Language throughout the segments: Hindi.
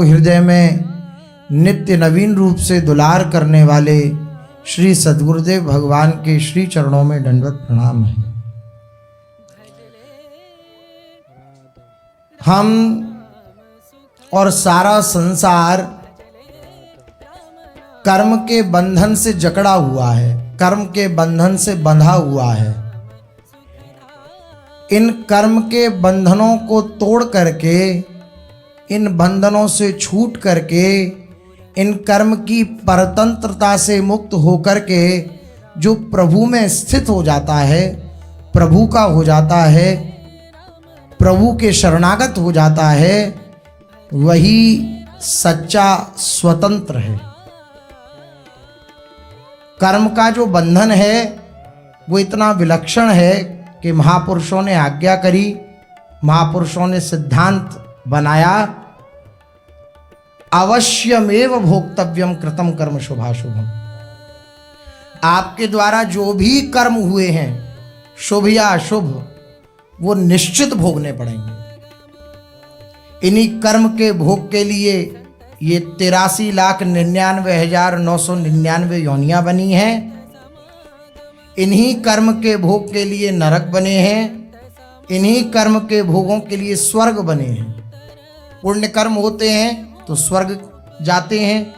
हृदय में नित्य नवीन रूप से दुलार करने वाले श्री सद्गुरुदेव भगवान के श्री चरणों में दंडवत प्रणाम है। हम और सारा संसार कर्म के बंधन से जकड़ा हुआ है, कर्म के बंधन से बंधा हुआ है। इन कर्म के बंधनों को तोड़ करके, इन बंधनों से छूट करके, इन कर्म की परतंत्रता से मुक्त होकर के जो प्रभु में स्थित हो जाता है, प्रभु का हो जाता है, प्रभु के शरणागत हो जाता है, वही सच्चा स्वतंत्र है। कर्म का जो बंधन है वो इतना विलक्षण है कि महापुरुषों ने आज्ञा करी, महापुरुषों ने सिद्धांत बनाया, अवश्यमेव भोक्तव्यम कृतम कर्म शुभाशुभम। आपके द्वारा जो भी कर्म हुए हैं, शुभ या अशुभ, वो निश्चित भोगने पड़ेंगे। इन्हीं कर्म के भोग के लिए ये 83,99,999 योनियां बनी हैं। इन्हीं कर्म के भोग के लिए नरक बने हैं, इन्हीं कर्म के भोगों के लिए स्वर्ग बने हैं। पुण्य कर्म होते हैं तो स्वर्ग जाते हैं,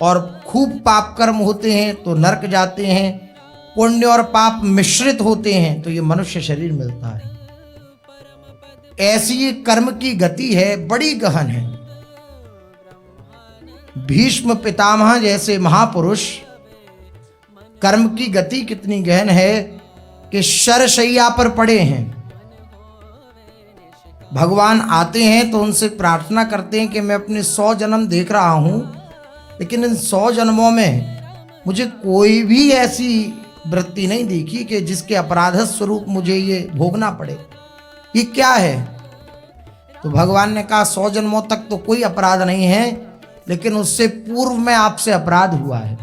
और खूब पाप कर्म होते हैं तो नरक जाते हैं। पुण्य और पाप मिश्रित होते हैं तो ये मनुष्य शरीर मिलता है। ऐसी ये कर्म की गति है, बड़ी गहन है। भीष्म पितामह जैसे महापुरुष, कर्म की गति कितनी गहन है कि शरशैया पर पड़े हैं। भगवान आते हैं तो उनसे प्रार्थना करते हैं कि मैं अपने 100 जन्म देख रहा हूं, लेकिन इन 100 जन्मों में मुझे कोई भी ऐसी वृत्ति नहीं देखी कि जिसके अपराध स्वरूप मुझे ये भोगना पड़े। ये क्या है? तो भगवान ने कहा 100 जन्मों तक तो कोई अपराध नहीं है, लेकिन उससे पूर्व में आपसे अपराध हुआ है।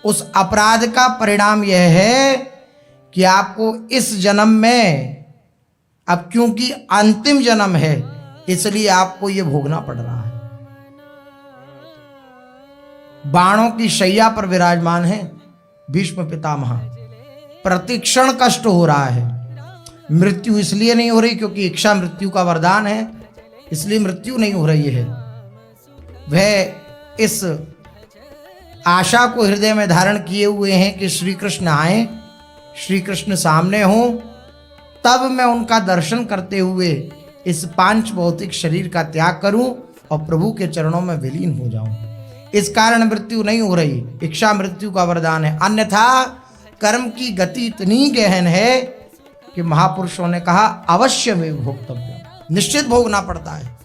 उस अपराध का परिणाम यह है कि आपको इस जन्म में, अब क्योंकि अंतिम जन्म है इसलिए आपको यह भोगना पड़ रहा है। बाणों की शैया पर विराजमान है भीष्म पितामह। प्रतिक्षण कष्ट हो रहा है। मृत्यु इसलिए नहीं हो रही क्योंकि इच्छा मृत्यु का वरदान है, इसलिए मृत्यु नहीं हो रही है। वह इस आशा को हृदय में धारण किए हुए हैं कि श्री कृष्ण आए, श्री कृष्ण सामने हों, तब मैं उनका दर्शन करते हुए इस पांच भौतिक शरीर का त्याग करूं और प्रभु के चरणों में विलीन हो जाऊं। इस कारण मृत्यु नहीं हो रही, इच्छा मृत्यु का वरदान है। अन्यथा कर्म की गति इतनी गहन है कि महापुरुषों ने कहा अवश्य में भोक्तव्य, निश्चित भोगना पड़ता है।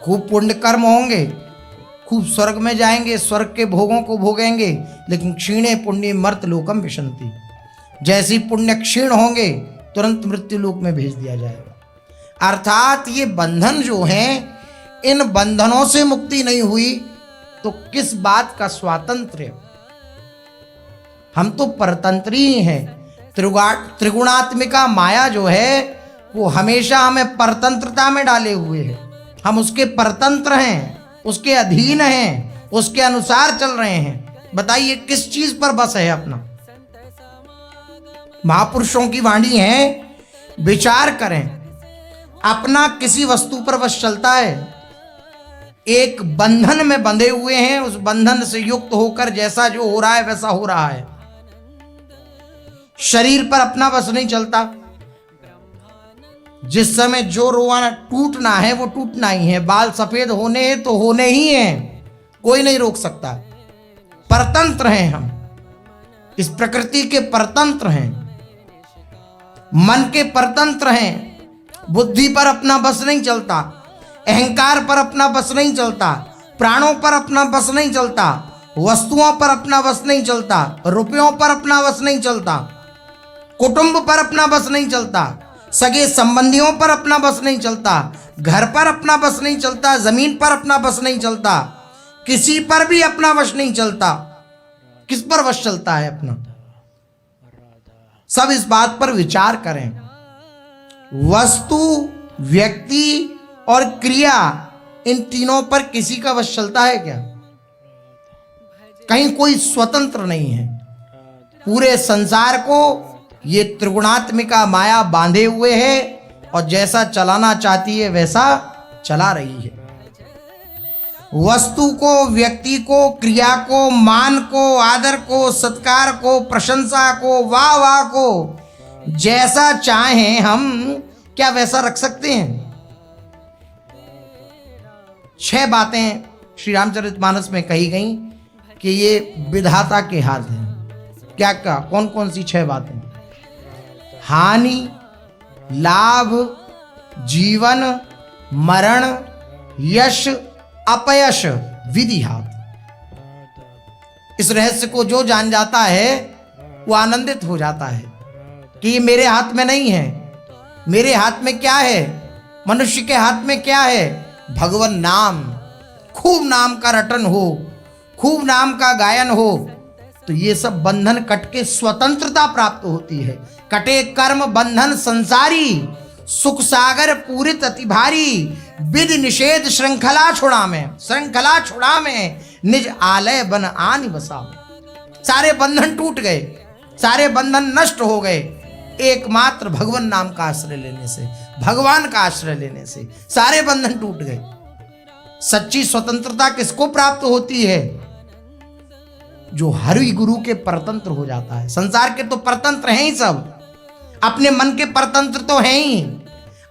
खूब पुण्य कर्म होंगे, खूब स्वर्ग में जाएंगे, स्वर्ग के भोगों को भोगेंगे, लेकिन क्षीणे पुण्य मर्त लोकम विशंति। जैसी पुण्य क्षीण होंगे तुरंत मृत्यु लोक में भेज दिया जाएगा। अर्थात ये बंधन जो हैं, इन बंधनों से मुक्ति नहीं हुई तो किस बात का स्वातंत्र्य? हम तो परतंत्री ही हैं। त्रिगुणात्मिका माया जो है वो हमेशा हमें परतंत्रता में डाले हुए है। हम उसके परतंत्र हैं, उसके अधीन हैं, उसके अनुसार चल रहे हैं। बताइए किस चीज पर बस है अपना? महापुरुषों की वाणी है, विचार करें। अपना किसी वस्तु पर बस चलता है। एक बंधन में बंधे हुए हैं, उस बंधन से युक्त होकर जैसा जो हो रहा है वैसा हो रहा है। शरीर पर अपना बस नहीं चलता। जिस समय जो रोवाना टूटना है वो टूटना ही है। बाल सफेद होने हैं तो होने ही हैं, कोई नहीं रोक सकता। परतंत्र हैं हम, इस प्रकृति के परतंत्र हैं, मन के परतंत्र हैं। बुद्धि पर अपना बस नहीं चलता, अहंकार पर अपना बस नहीं चलता, प्राणों पर अपना बस नहीं चलता, वस्तुओं पर अपना बस नहीं चलता, रुपयों पर अपना बस नहीं चलता, कुटुंब पर अपना बस नहीं चलता, सगे संबंधियों पर अपना बस नहीं चलता, घर पर अपना बस नहीं चलता, जमीन पर अपना बस नहीं चलता, किसी पर भी अपना वश नहीं चलता। किस पर वश चलता है अपना? सब इस बात पर विचार करें। वस्तु, व्यक्ति और क्रिया इन तीनों पर किसी का वश चलता है क्या? कहीं कोई स्वतंत्र नहीं है। पूरे संसार को ये त्रिगुणात्मिका माया बांधे हुए है और जैसा चलाना चाहती है वैसा चला रही है। वस्तु को, व्यक्ति को, क्रिया को, मान को, आदर को, सत्कार को, प्रशंसा को, वाह वाह को जैसा चाहें हम क्या वैसा रख सकते हैं? 6 बातें श्री रामचरितमानस में कही गई कि ये विधाता के हाथ है। क्या क्या कौन कौन सी 6 बातें? हानि, लाभ, जीवन, मरण, यश, अपयश, विधि हाथ। इस रहस्य को जो जान जाता है वो आनंदित हो जाता है कि ये मेरे हाथ में नहीं है। मेरे हाथ में क्या है? मनुष्य के हाथ में क्या है? भगवान नाम। खूब नाम का रटन हो, खूब नाम का गायन हो तो ये सब बंधन कट के स्वतंत्रता प्राप्त होती है। कटे कर्म बंधन संसारी, सुख सागर पूरित अति भारी, विधि निषेध श्रृंखला छुड़ा में, श्रृंखला छुड़ा में, निज आलय बन आनि बसा में। सारे बंधन टूट गए, सारे बंधन नष्ट हो गए। एकमात्र भगवान नाम का आश्रय लेने से, भगवान का आश्रय लेने से सारे बंधन टूट गए। सच्ची स्वतंत्रता किसको प्राप्त होती है? जो हरि गुरु के परतंत्र हो जाता है। संसार के तो परतंत्र हैं ही सब, अपने मन के परतंत्र तो हैं ही,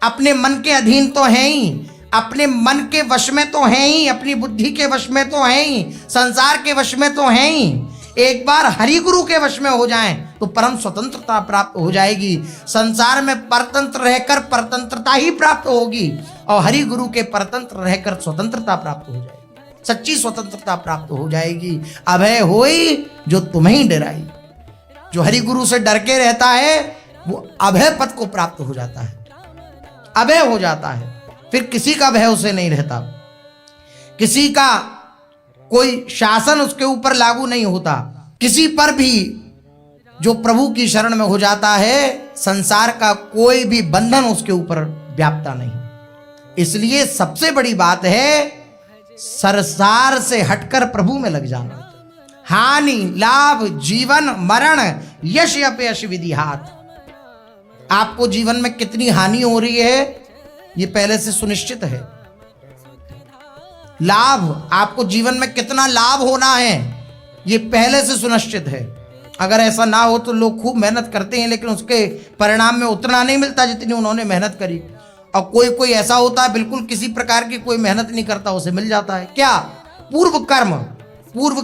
अपने मन के अधीन तो हैं ही, अपने मन के वश में तो हैं ही, अपनी बुद्धि के वश में तो हैं ही, संसार के वश में तो हैं ही। एक बार हरि गुरु के वश में हो जाएं तो परम स्वतंत्रता प्राप्त हो जाएगी। संसार में परतंत्र रहकर परतंत्रता ही प्राप्त होगी और हरि गुरु के परतंत्र रहकर स्वतंत्रता प्राप्त हो जाएगी। सच्ची स्वतंत्रता प्राप्त हो जाएगी। अभय होई जो तुम्हें डराई। जो हरि गुरु से डर के रहता है वो अभय पद को प्राप्त हो जाता है, अभय हो जाता है। फिर किसी का भय उसे नहीं रहता, किसी का कोई शासन उसके ऊपर लागू नहीं होता। किसी पर भी जो प्रभु की शरण में हो जाता है संसार का कोई भी बंधन उसके ऊपर व्यापता नहीं। इसलिए सबसे बड़ी बात है संसार से हटकर प्रभु में लग जाना। हानि, लाभ, जीवन, मरण, यश अपयश, विधि हाथ। आपको जीवन में कितनी हानि हो रही है ये पहले से सुनिश्चित है। लाभ, आपको जीवन में कितना लाभ होना है ये पहले से सुनिश्चित है। अगर ऐसा ना हो तो लोग खूब मेहनत करते हैं लेकिन उसके परिणाम में उतना नहीं मिलता जितनी उन्होंने मेहनत करी। और कोई कोई ऐसा होता है बिल्कुल किसी प्रकार की कोई मेहनत नहीं करता, उसे मिल जाता है। क्या? पूर्व कर्म, पूर्व